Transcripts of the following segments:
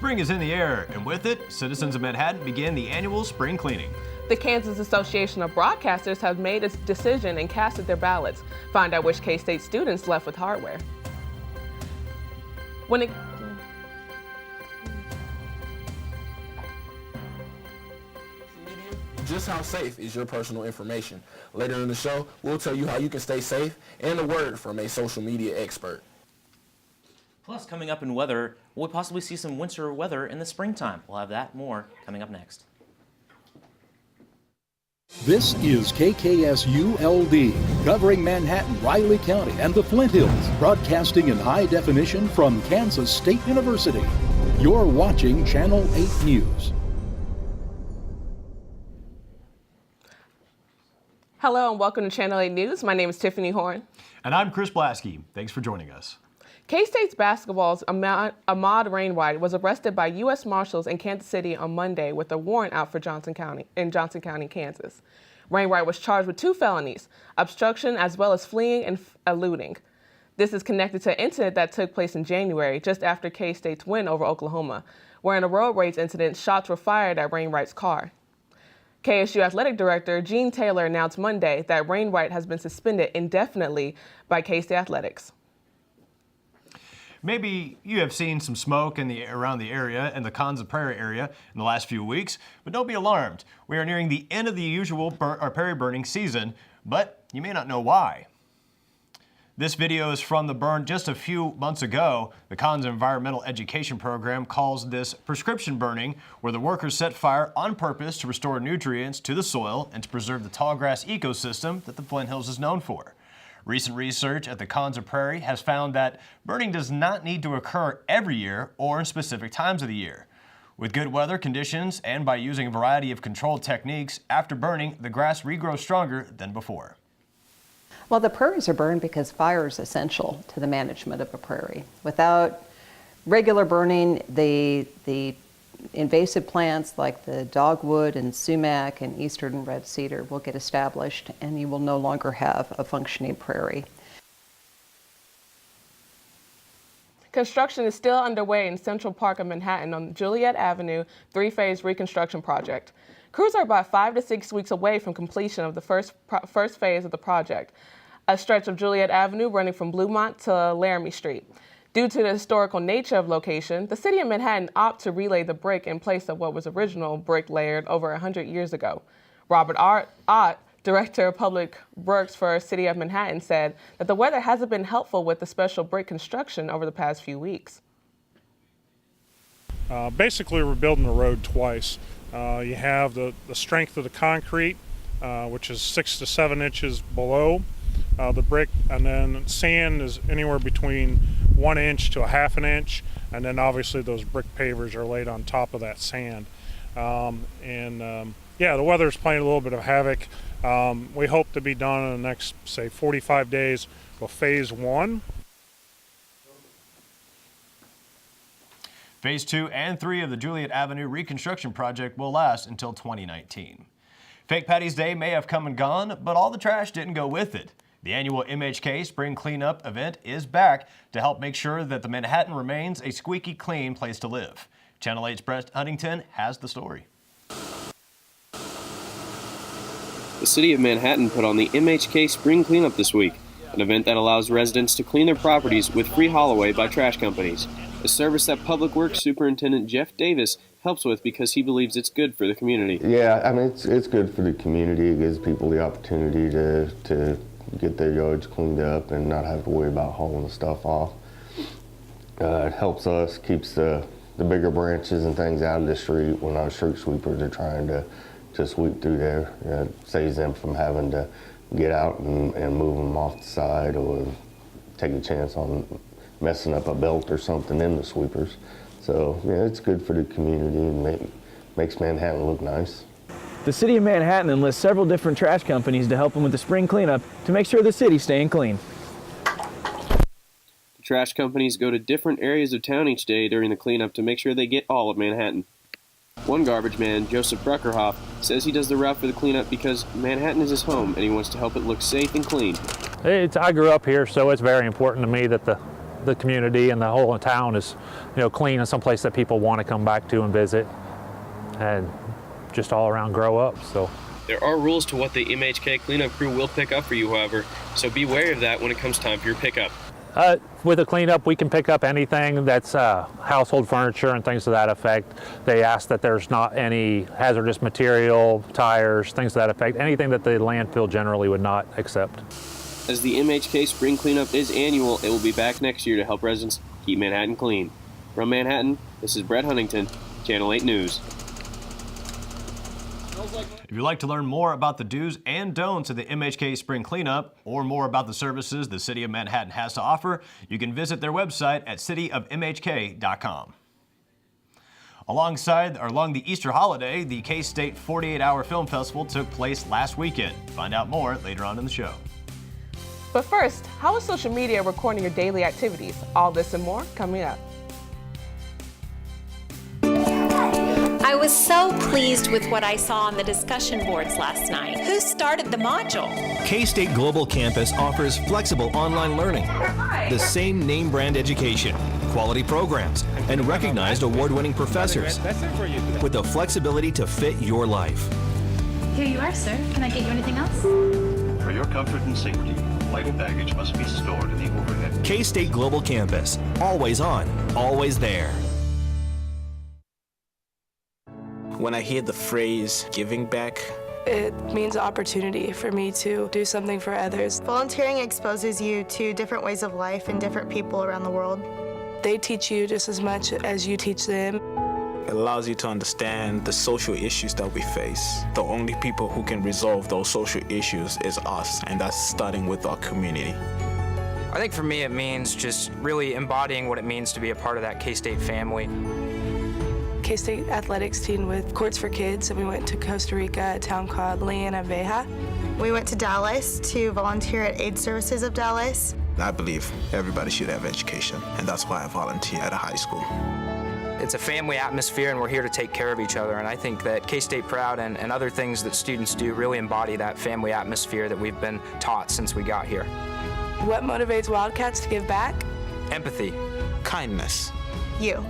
Spring is in the air, and with it, citizens of Manhattan begin the annual spring cleaning. The Kansas Association of Broadcasters have made a decision and casted their ballots. Find out which K-State students left with hardware. Just how safe is your personal information? Later in the show, we'll tell you how you can stay safe and a word from a social media expert. Plus, coming up in weather, we'll possibly see some winter weather in the springtime. We'll have that and more coming up next. This is KKSU-LD, covering Manhattan, Riley County, and the Flint Hills, broadcasting in high definition from Kansas State University. You're watching Channel 8 News. Hello and welcome to Channel 8 News. My name is Tiffany Horn. And I'm Chris Blasky. Thanks for joining us. K-State's basketball's Ahmad Rainwright was arrested by U.S. Marshals in Kansas City on Monday with a warrant out for Johnson County, Kansas. Rainwright was charged with 2 felonies, obstruction as well as fleeing and eluding. This is connected to an incident that took place in January, just after K-State's win over Oklahoma, where in a road rage incident, shots were fired at Rainwright's car. KSU Athletic Director Gene Taylor announced Monday that Rainwright has been suspended indefinitely by K-State Athletics. Maybe you have seen some smoke around the area and the Kansas Prairie area in the last few weeks, but don't be alarmed. We are nearing the end of the usual prairie burning season, but you may not know why. This video is from the burn just a few months ago. The Kansas Environmental Education Program calls this prescription burning, where the workers set fire on purpose to restore nutrients to the soil and to preserve the tallgrass ecosystem that the Flint Hills is known for. Recent research at the Kansas Prairie has found that burning does not need to occur every year or in specific times of the year. With good weather conditions and by using a variety of controlled techniques, after burning, the grass regrows stronger than before. Well, the prairies are burned because fire is essential to the management of a prairie. Without regular burning, the invasive plants like the dogwood and sumac and eastern red cedar will get established, and you will no longer have a functioning prairie. Construction is still underway in Central Park of Manhattan on Juliet Avenue 3-phase reconstruction project. Crews are about 5 to 6 weeks away from completion of the first phase of the project, a stretch of Juliet Avenue running from Bluemont to Laramie Street. Due to the historical nature of location, the city of Manhattan opted to relay the brick in place of what was original brick layered over 100 years ago. Robert Ott, Director of Public Works for City of Manhattan, said that the weather hasn't been helpful with the special brick construction over the past few weeks. Basically, we're building the road twice. You have the strength of the concrete, which is 6 to 7 inches below the brick, and then sand is anywhere between 1 inch to a half an inch, and then obviously those brick pavers are laid on top of that sand. Yeah, the weather's playing a little bit of havoc. We hope to be done in the next, say, 45 days with phase 1. Phase 2 and 3 of the Juliet Avenue reconstruction project will last until 2019. Fake Patty's Day may have come and gone, but all the trash didn't go with it. The annual MHK Spring Cleanup event is back to help make sure that the Manhattan remains a squeaky clean place to live. Channel 8's Brett Huntington has the story. The city of Manhattan put on the MHK Spring Cleanup this week, an event that allows residents to clean their properties with free haul away by trash companies, a service that Public Works Superintendent Jeff Davis helps with because he believes it's good for the community. Yeah, I mean, it's good for the community. It gives people the opportunity to get their yards cleaned up and not have to worry about hauling the stuff off. It helps us, keeps the bigger branches and things out of the street when our street sweepers are trying to sweep through there. It saves them from having to get out and move them off the side or take a chance on messing up a belt or something in the sweepers. So yeah, it's good for the community and makes Manhattan look nice. The city of Manhattan enlists several different trash companies to help them with the spring cleanup to make sure the city's staying clean. The trash companies go to different areas of town each day during the cleanup to make sure they get all of Manhattan. One garbage man, Joseph Bruckerhoff, says he does the route for the cleanup because Manhattan is his home and he wants to help it look safe and clean. I grew up here, so it's very important to me that the community and the whole town is, clean and someplace that people want to come back to and visit, and just all around grow up. So There are rules to what the MHK cleanup crew will pick up for you, however, so be wary of that when it comes time for your pickup. With a cleanup, we can pick up anything that's household furniture and things to that effect. They ask that there's not any hazardous material, tires, things to that effect, anything that the landfill generally would not accept. As the MHK spring cleanup is annual, it will be back next year to help residents keep Manhattan clean. From Manhattan, this is Brett Huntington, Channel 8 News. If you'd like to learn more about the do's and don'ts of the MHK Spring Cleanup, or more about the services the City of Manhattan has to offer, you can visit their website at cityofmhk.com. Along the Easter holiday, the KState 48-hour film festival took place last weekend. Find out more later on in the show. But first, how is social media recording your daily activities? All this and more coming up. I was so pleased with what I saw on the discussion boards last night. Who started the module? KState Global Campus offers flexible online learning, the same name brand education, quality programs, and recognized award-winning professors with the flexibility to fit your life. Here you are, sir. Can I get you anything else? For your comfort and safety, light baggage must be stored in the overhead. KState Global Campus, always on, always there. When I hear the phrase giving back, it means opportunity for me to do something for others. Volunteering exposes you to different ways of life and different people around the world. They teach you just as much as you teach them. It allows you to understand the social issues that we face. The only people who can resolve those social issues is us, and that's starting with our community. I think for me it means just really embodying what it means to be a part of that K-State family. K-State athletics team with Courts for Kids, and we went to Costa Rica, a town called Liana Veja. We went to Dallas to volunteer at Aid Services of Dallas. I believe everybody should have education, and that's why I volunteer at a high school. It's a family atmosphere, and we're here to take care of each other, and I think that K-State Proud and other things that students do really embody that family atmosphere that we've been taught since we got here. What motivates Wildcats to give back? Empathy. Kindness. You.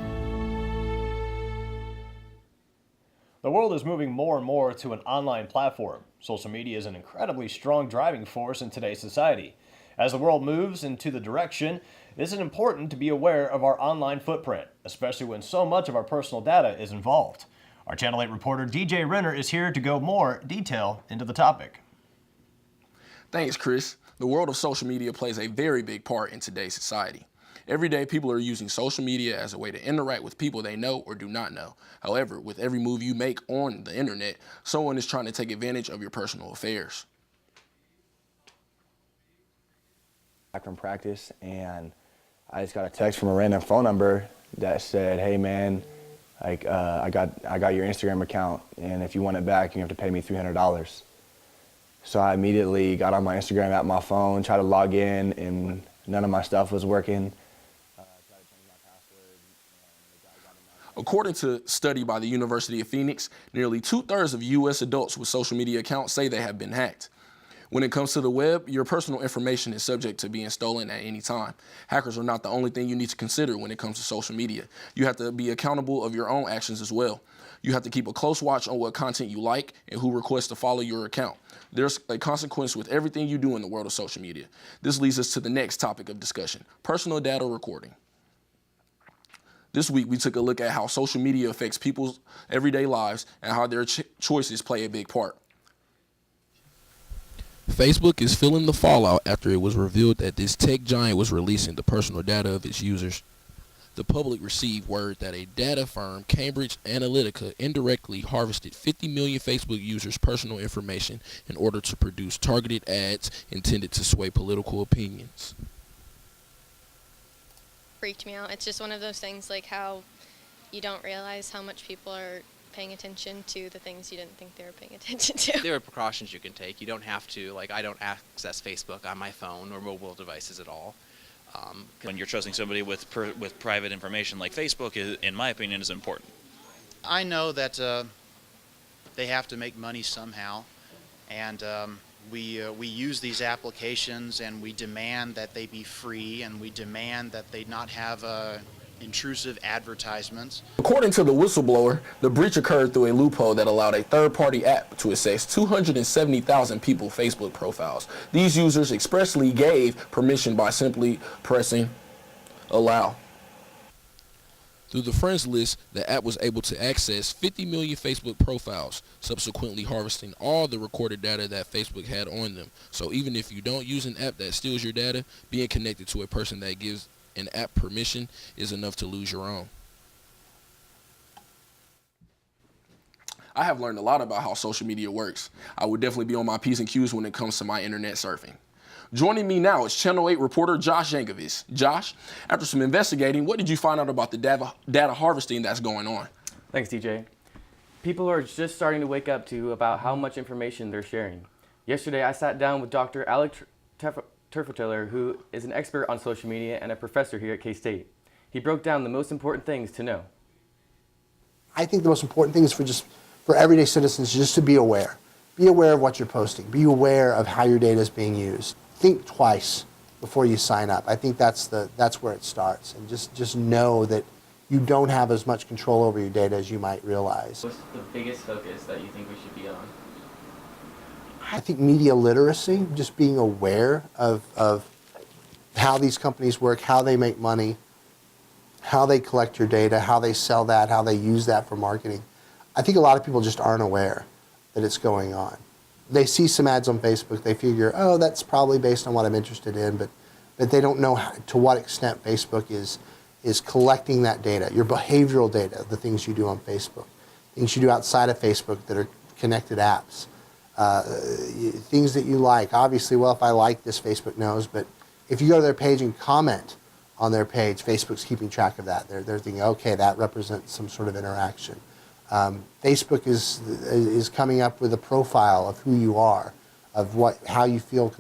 The world is moving more and more to an online platform. Social media is an incredibly strong driving force in today's society. As the world moves into the direction, it is important to be aware of our online footprint, especially when so much of our personal data is involved. Our Channel 8 reporter DJ Renner is here to go more detail into the topic. Thanks, Chris. The world of social media plays a very big part in today's society. Every day, people are using social media as a way to interact with people they know or do not know. However, with every move you make on the internet, someone is trying to take advantage of your personal affairs. Back from practice, and I just got a text from a random phone number that said, "Hey man, I got your Instagram account, and if you want it back, you have to pay me $300." So I immediately got on my Instagram app, my phone, tried to log in, and none of my stuff was working. According to a study by the University of Phoenix, nearly 2/3 of U.S. adults with social media accounts say they have been hacked. When it comes to the web, your personal information is subject to being stolen at any time. Hackers are not the only thing you need to consider when it comes to social media. You have to be accountable of your own actions as well. You have to keep a close watch on what content you like and who requests to follow your account. There's a consequence with everything you do in the world of social media. This leads us to the next topic of discussion, personal data recording. This week, we took a look at how social media affects people's everyday lives and how their choices play a big part. Facebook is feeling the fallout after it was revealed that this tech giant was releasing the personal data of its users. The public received word that a data firm, Cambridge Analytica, indirectly harvested 50 million Facebook users' personal information in order to produce targeted ads intended to sway political opinions. Freaked me out. It's just one of those things like how you don't realize how much people are paying attention to the things you didn't think they were paying attention to. There are precautions you can take. You don't have to, I don't access Facebook on my phone or mobile devices at all. When you're trusting somebody with private information like Facebook, in my opinion, is important. I know that they have to make money somehow, and We use these applications and we demand that they be free, and we demand that they not have intrusive advertisements. According to the whistleblower, the breach occurred through a loophole that allowed a third-party app to access 270,000 people's Facebook profiles. These users expressly gave permission by simply pressing allow. Through the friends list, the app was able to access 50 million Facebook profiles, subsequently harvesting all the recorded data that Facebook had on them. So even if you don't use an app that steals your data, being connected to a person that gives an app permission is enough to lose your own. I have learned a lot about how social media works. I would definitely be on my P's and Q's when it comes to my internet surfing. Joining me now is Channel 8 reporter Josh Yankovic. Josh, after some investigating, what did you find out about the data harvesting that's going on? Thanks, DJ. People are just starting to wake up to about how much information they're sharing. Yesterday, I sat down with Dr. Alec Terfeltiller, who is an expert on social media and a professor here at KState. He broke down the most important things to know. I think the most important thing is for everyday citizens just to be aware. Be aware of what you're posting. Be aware of how your data is being used. Think twice before you sign up. I think that's where it starts. And just know that you don't have as much control over your data as you might realize. What's the biggest focus that you think we should be on? I think media literacy, just being aware of how these companies work, how they make money, how they collect your data, how they sell that, how they use that for marketing. I think a lot of people just aren't aware that it's going on. They see some ads on Facebook, they figure, oh, that's probably based on what I'm interested in, but they don't know to what extent Facebook is collecting that data, your behavioral data, the things you do on Facebook, things you do outside of Facebook that are connected apps, things that you like. Obviously, well, if I like this, Facebook knows, but if you go to their page and comment on their page, Facebook's keeping track of that. They're thinking, okay, that represents some sort of interaction. Facebook is coming up with a profile of who you are, of how you feel,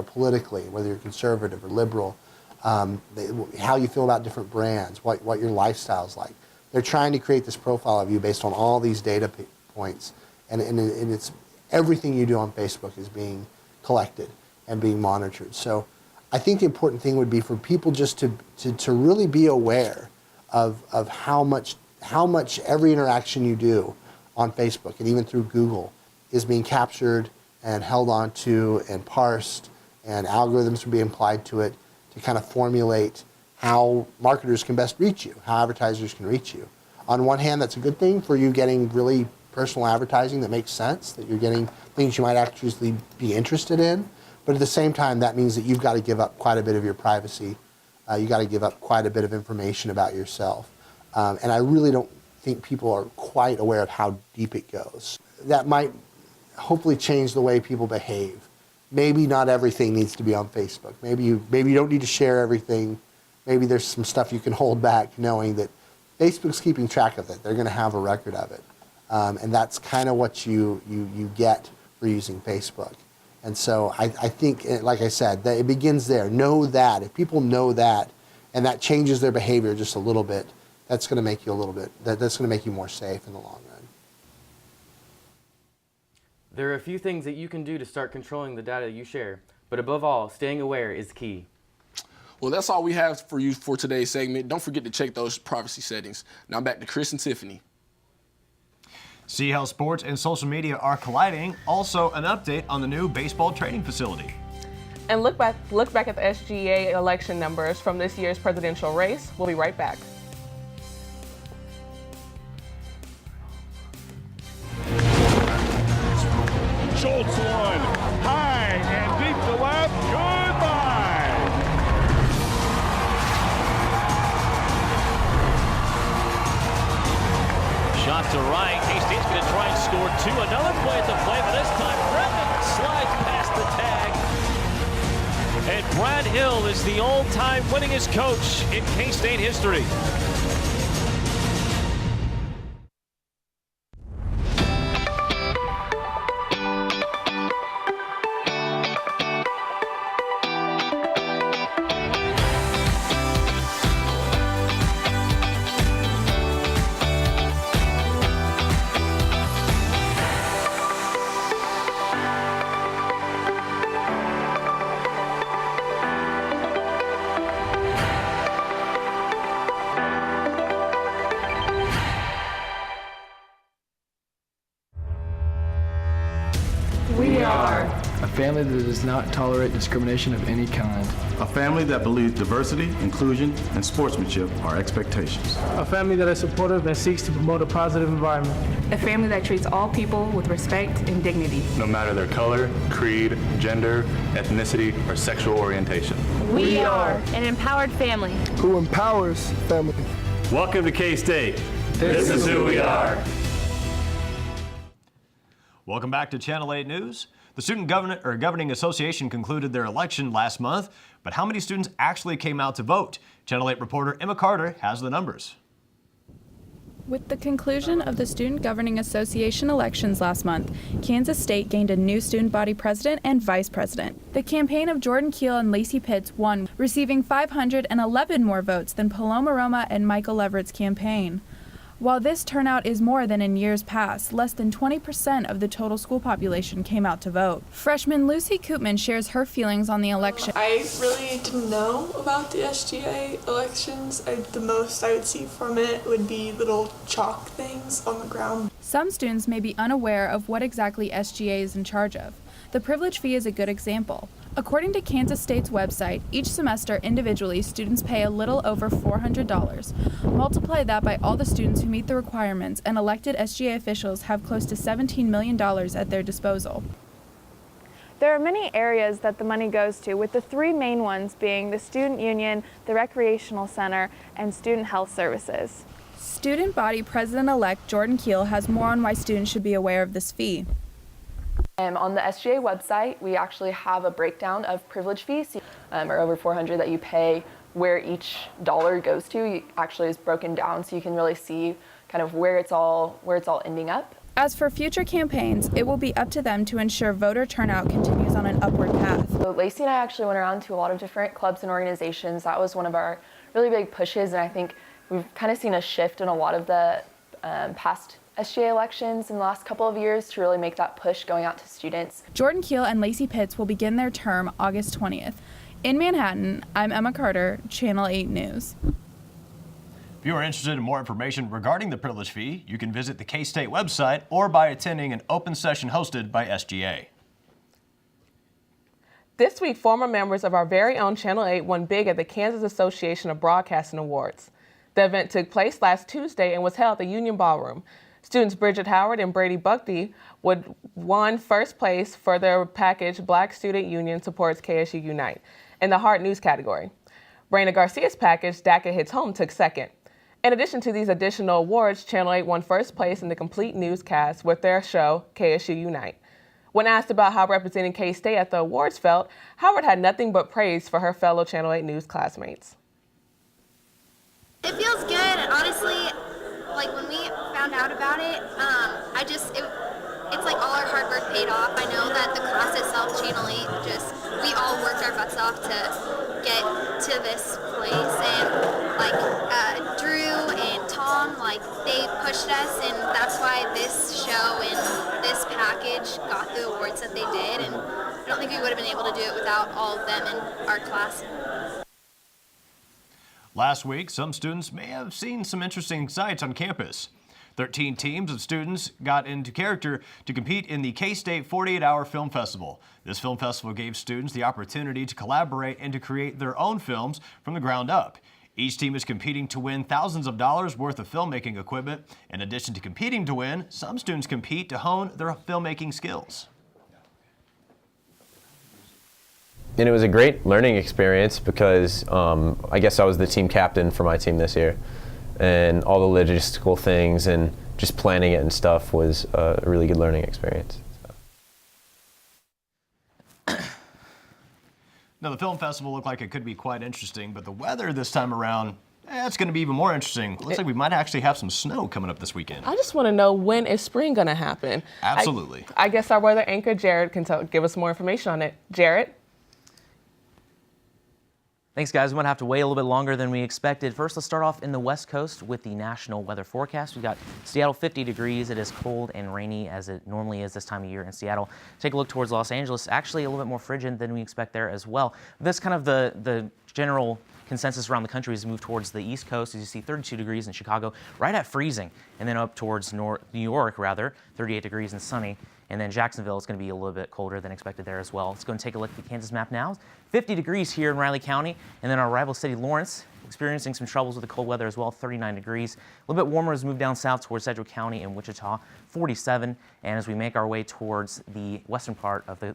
politically, whether you're conservative or liberal, how you feel about different brands, what your lifestyle's like. They're trying to create this profile of you based on all these data points, and it's everything you do on Facebook is being collected and being monitored. So I think the important thing would be for people just to really be aware of how much every interaction you do on Facebook and even through Google is being captured and held onto and parsed, and algorithms are being applied to it to kind of formulate how marketers can best reach you, how advertisers can reach you. On one hand, that's a good thing for you getting really personal advertising that makes sense, that you're getting things you might actually be interested in, but at the same time, that means that you've got to give up quite a bit of your privacy. You've got to give up quite a bit of information about yourself. And I really don't think people are quite aware of how deep it goes. That might hopefully change the way people behave. Maybe not everything needs to be on Facebook. Maybe you don't need to share everything. Maybe there's some stuff you can hold back, knowing that Facebook's keeping track of it. They're going to have a record of it. And that's kind of what you get for using Facebook. And so I think, like I said, that it begins there. Know that. If people know that, and that changes their behavior just a little bit, that's going to make you that's going to make you more safe in the long run. There are a few things that you can do to start controlling the data you share, but above all, staying aware is key. Well, that's all we have for you for today's segment. Don't forget to check those privacy settings. Now back to Chris and Tiffany. See how sports and social media are colliding. Also, an update on the new baseball training facility. And look back at the SGA election numbers from this year's presidential race. We'll be right back. Schultz one, high and deep to left, goodbye. Shot to right, KState's going to try and score two. Another play at the plate, but this time Brevin slides past the tag. And Brad Hill is the all-time winningest coach in K-State history. are a family that does not tolerate discrimination of any kind. A family that believes diversity, inclusion, and sportsmanship are expectations. A family that is supportive and seeks to promote a positive environment. A family that treats all people with respect and dignity. No matter their color, creed, gender, ethnicity, or sexual orientation. We are an empowered family who empowers family. Welcome to K-State. This is who we are. Welcome back to Channel 8 News. The Student Governing Association concluded their election last month, but how many students actually came out to vote? Channel 8 reporter Emma Carter has the numbers. With the conclusion of the Student Governing Association elections last month, Kansas State gained a new student body president and vice president. The campaign of Jordan Keel and Lacey Pitts won, receiving 511 more votes than Paloma Roma and Michael Leverett's campaign. While this turnout is more than in years past, less than 20% of the total school population came out to vote. Freshman Lucy Koopman shares her feelings on the election. I really didn't know about the SGA elections. The most I would see from it would be little chalk things on the ground. Some students may be unaware of what exactly SGA is in charge of. The privilege fee is a good example. According to Kansas State's website, each semester individually, students pay a little over $400. Multiply that by all the students who meet the requirements, and elected SGA officials have close to $17 million at their disposal. There are many areas that the money goes to, with the three main ones being the Student Union, the Recreational Center, and Student Health Services. Student body president-elect Jordan Keel has more on why students should be aware of this fee. On the SGA website, we actually have a breakdown of privilege fees, or over $400 that you pay, where each dollar goes to actually is broken down, so you can really see kind of where it's all ending up. As for future campaigns, it will be up to them to ensure voter turnout continues on an upward path. So Lacey and I actually went around to a lot of different clubs and organizations. That was one of our really big pushes, and I think we've kind of seen a shift in a lot of the past SGA elections in the last couple of years to really make that push going out to students. Jordan Keel and Lacey Pitts will begin their term August 20th. In Manhattan, I'm Emma Carter, Channel 8 News. If you are interested in more information regarding the privilege fee, you can visit the K-State website or by attending an open session hosted by SGA. This week, former members of our very own Channel 8 won big at the Kansas Association of Broadcasting Awards. The event took place last Tuesday and was held at the Union Ballroom. Students Bridget Howard and Brady Buckty won first place for their package Black Student Union Supports KSU Unite in the Hard News category. Brayna Garcia's package DACA Hits Home took second. In addition to these additional awards, Channel 8 won first place in the complete newscast with their show KSU Unite. When asked about how representing K-State at the awards felt, Howard had nothing but praise for her fellow Channel 8 News classmates. It feels good, and honestly, like when we found out about it, it's like all our hard work paid off. I know that the class itself, Channel 8, we all worked our butts off to get to this place, and Drew and Tom, they pushed us, and that's why this show and this package got the awards that they did, and I don't think we would have been able to do it without all of them in our class. Last week, some students may have seen some interesting sights on campus. 13 teams of students got into character to compete in the K-State 48-Hour Film Festival. This film festival gave students the opportunity to collaborate and to create their own films from the ground up. Each team is competing to win thousands of dollars worth of filmmaking equipment. In addition to competing to win, some students compete to hone their filmmaking skills. And it was a great learning experience because I guess I was the team captain for my team this year, and all the logistical things and just planning it and stuff was a really good learning experience. Now, the film festival looked like it could be quite interesting, but the weather this time around, it's going to be even more interesting. Looks like we might actually have some snow coming up this weekend. I just want to know, when is spring going to happen? Absolutely. I guess our weather anchor, Jared, can give us more information on it. Jared? Thanks, guys. We might have to wait a little bit longer than we expected. First, let's start off in the West Coast with the national weather forecast. We've got Seattle 50 degrees. It is cold and rainy as it normally is this time of year in Seattle. Take a look towards Los Angeles. Actually, a little bit more frigid than we expect there as well. That's kind of the general consensus around the country as we move towards the East Coast. As you see, 32 degrees in Chicago, right at freezing, and then up towards New York, 38 degrees and sunny. And then Jacksonville is going to be a little bit colder than expected there as well. Let's go and take a look at the Kansas map now. 50 degrees here in Riley County. And then our rival city, Lawrence, experiencing some troubles with the cold weather as well, 39 degrees. A little bit warmer as we move down south towards Sedgwick County and Wichita, 47. And as we make our way towards the western part of the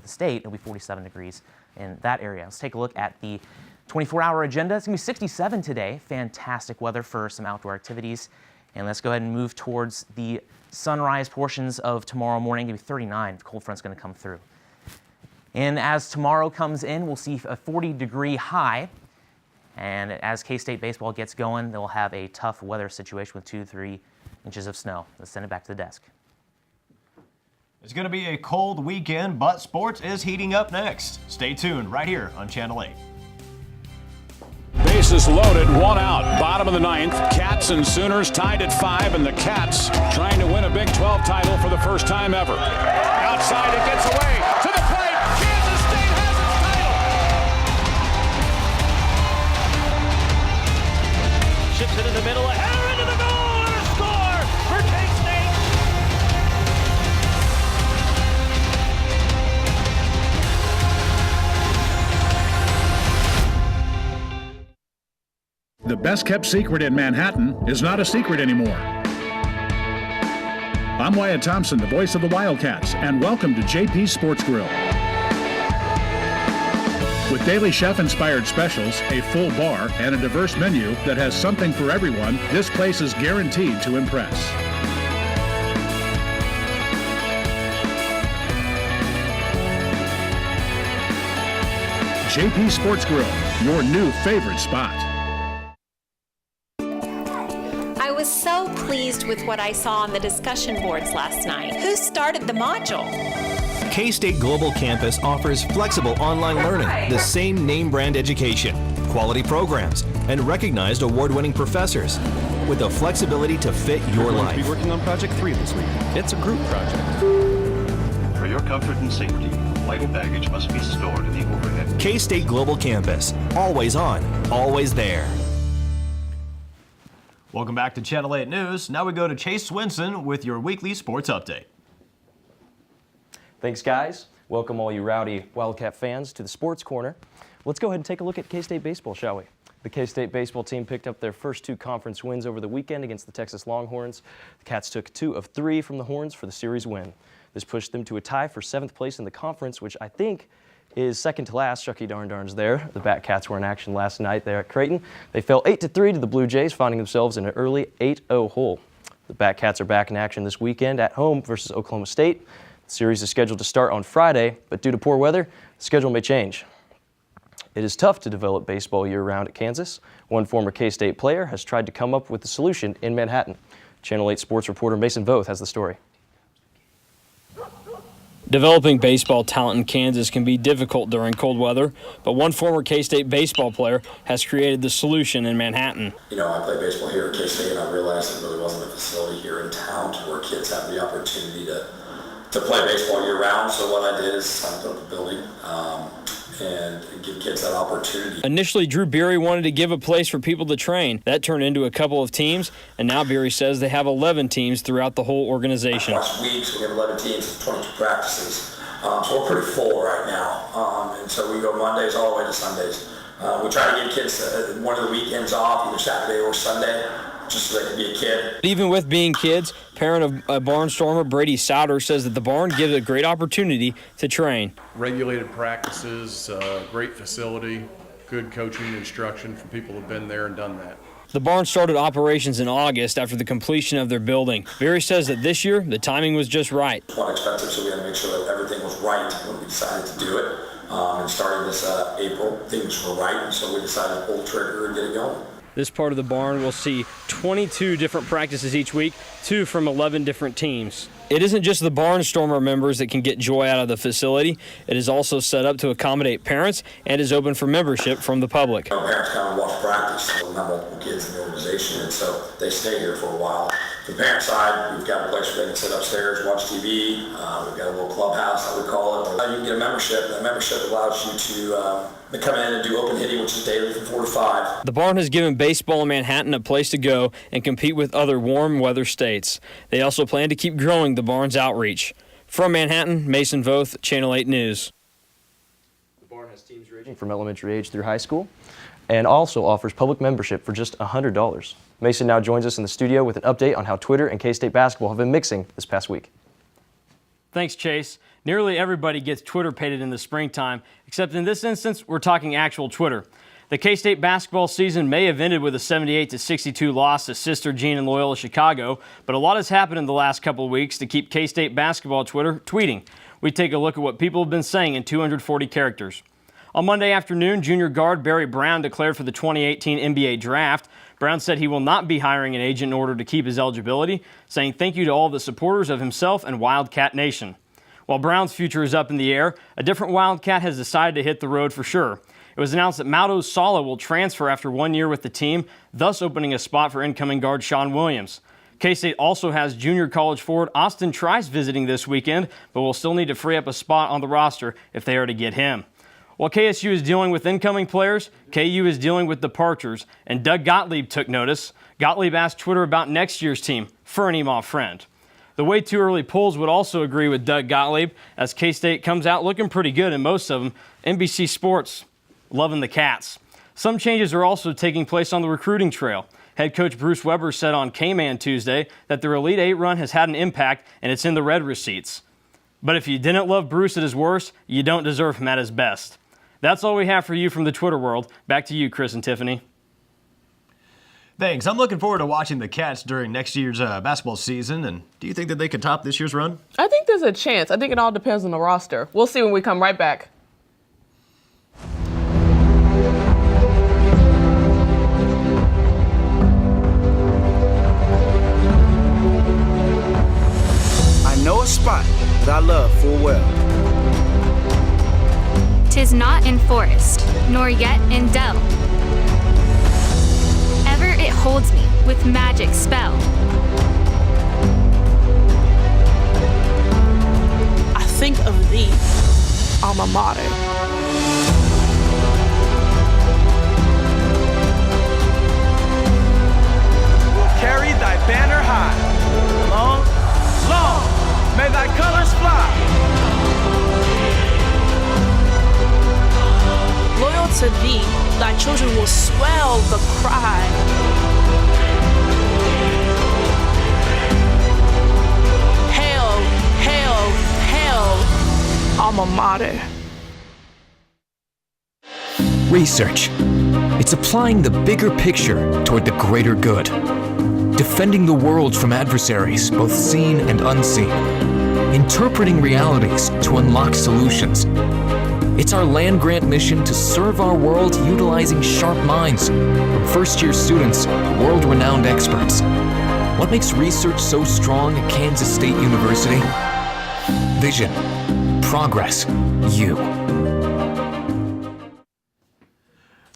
state, it'll be 47 degrees in that area. Let's take a look at the 24-hour agenda. It's going to be 67 today. Fantastic weather for some outdoor activities. And let's go ahead and move towards the sunrise portions of tomorrow morning. It'll be 39. The cold front's going to come through. And as tomorrow comes in, we'll see a 40-degree high. And as K-State baseball gets going, they'll have a tough weather situation with 2 to 3 inches of snow. Let's send it back to the desk. It's going to be a cold weekend, but sports is heating up next. Stay tuned right here on Channel 8. Bases loaded, 1 out, bottom of the 9th. Cats and Sooners tied at 5, and the Cats trying to win a Big 12 title for the first time ever. Outside, it gets away to the plate. Kansas State has its title. Ships it in the middle, a header into the goal, and a score for K-State. The best kept secret in Manhattan is not a secret anymore. I'm Wyatt Thompson, the voice of the Wildcats, and welcome to JP's Sports Grill. With daily chef-inspired specials, a full bar, and a diverse menu that has something for everyone, this place is guaranteed to impress. JP Sports Grill, your new favorite spot. I was so pleased with what I saw on the discussion boards last night. Who started the module? KState Global Campus offers flexible online learning, the same name brand education, quality programs, and recognized award-winning professors with the flexibility to fit your life. We're working on Project 3 this week. It's a group project. For your comfort and safety, vital baggage must be stored in the overhead. KState Global Campus, always on, always there. Welcome back to Channel 8 News. Now we go to Chase Swinson with your weekly sports update. Thanks, guys. Welcome all you rowdy Wildcat fans to the Sports Corner. Let's go ahead and take a look at K-State baseball, shall we? The K-State baseball team picked up their first 2 conference wins over the weekend against the Texas Longhorns. The Cats took 2 of 3 from the Horns for the series win. This pushed them to a tie for 7th place in the conference, which I think is second to last. Chucky Darndarn's there. The Bat Cats were in action last night there at Creighton. They fell 8-3 to the Blue Jays, finding themselves in an early 8-0 hole. The Bat Cats are back in action this weekend at home versus Oklahoma State. The series is scheduled to start on Friday, but due to poor weather, the schedule may change. It is tough to develop baseball year-round at Kansas. One former K-State player has tried to come up with a solution in Manhattan. Channel 8 sports reporter Mason Voth has the story. Developing baseball talent in Kansas can be difficult during cold weather, but one former K-State baseball player has created the solution in Manhattan. You know, I play baseball here at K-State, and I realized there really wasn't a facility here in town where kids have the opportunity to play baseball year-round. So what I did is I built a building and give kids that opportunity. Initially, Drew Beery wanted to give a place for people to train. That turned into a couple of teams, and now Beery says they have 11 teams throughout the whole organization. Last weeks, we have 11 teams, 22 practices. So we're pretty full right now. And so we go Mondays all the way to Sundays. We try to give kids one of the weekends off, either Saturday or Sunday, just so they can be a kid. Even with being kids, parent of a barnstormer, Brady Souter, says that the barn gives a great opportunity to train. Regulated practices, great facility, good coaching and instruction from people who've been there and done that. The barn started operations in August after the completion of their building. Beery says that this year, the timing was just right. It's quite expensive, so we had to make sure that everything was right when we decided to do it. And starting this April, things were right, and so we decided to pull the trigger and get it going. This part of the barn will see 22 different practices each week, 2 from 11 different teams. It isn't just the Barnstormer members that can get joy out of the facility. It is also set up to accommodate parents and is open for membership from the public. Parents come and watch practice. We have multiple kids in the organization, and so they stay here for a while. From the parent side, we've got a place where they can sit upstairs, watch TV. We've got a little clubhouse, I would call it. You can get a membership, and that membership allows you to come in and do open hitting, which is daily from 4 to 5. The barn has given baseball in Manhattan a place to go and compete with other warm weather states. They also plan to keep growing the barn's outreach. From Manhattan, Mason Voth, Channel 8 News. The barn has teams ranging from elementary age through high school and also offers public membership for just $100. Mason now joins us in the studio with an update on how Twitter and K-State basketball have been mixing this past week. Thanks, Chase. Nearly everybody gets Twitter pated in the springtime, except in this instance, we're talking actual Twitter. The K-State basketball season may have ended with a 78-62 loss to Sister Jean and Loyola Chicago, but a lot has happened in the last couple of weeks to keep K-State basketball Twitter tweeting. We take a look at what people have been saying in 240 characters. On Monday afternoon, junior guard Barry Brown declared for the 2018 NBA draft. Brown said he will not be hiring an agent in order to keep his eligibility, saying thank you to all the supporters of himself and Wildcat Nation. While Brown's future is up in the air, a different Wildcat has decided to hit the road for sure. It was announced that Mauro Sala will transfer after 1 year with the team, thus opening a spot for incoming guard Sean Williams. K-State also has junior college forward Austin Trice visiting this weekend, but will still need to free up a spot on the roster if they are to get him. While KSU is dealing with incoming players, KU is dealing with departures, and Doug Gottlieb took notice. Gottlieb asked Twitter about next year's team, Fernima friend. The way too early polls would also agree with Doug Gottlieb, as K-State comes out looking pretty good in most of them. NBC Sports loving the Cats. Some changes are also taking place on the recruiting trail. Head coach Bruce Weber said on K-Man Tuesday that their Elite Eight run has had an impact and it's in the red receipts. But if you didn't love Bruce at his worst, you don't deserve him at his best. That's all we have for you from the Twitter world. Back to you, Chris and Tiffany. Thanks. I'm looking forward to watching the Cats during next year's basketball season. And do you think that they could top this year's run? I think there's a chance. I think it all depends on the roster. We'll see when we come right back. I know a spot that I love full well. 'Tis not in forest, nor yet in dell. Ever it holds me with magic spell. I think of thee, alma mater. We'll carry thy banner high. Long, long, may thy colors fly. Loyal to thee, thy children will swell the cry. Hail, hail, hail, alma mater. Research. It's applying the bigger picture toward the greater good. Defending the world from adversaries, both seen and unseen. Interpreting realities to unlock solutions. It's our land-grant mission to serve our world utilizing sharp minds, from first-year students to world-renowned experts. What makes research so strong at Kansas State University? Vision, progress, you.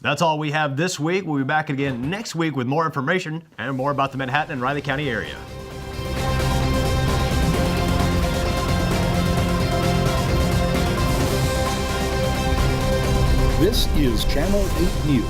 That's all we have this week. We'll be back again next week with more information and more about the Manhattan and Riley County area. This is Channel 8 News.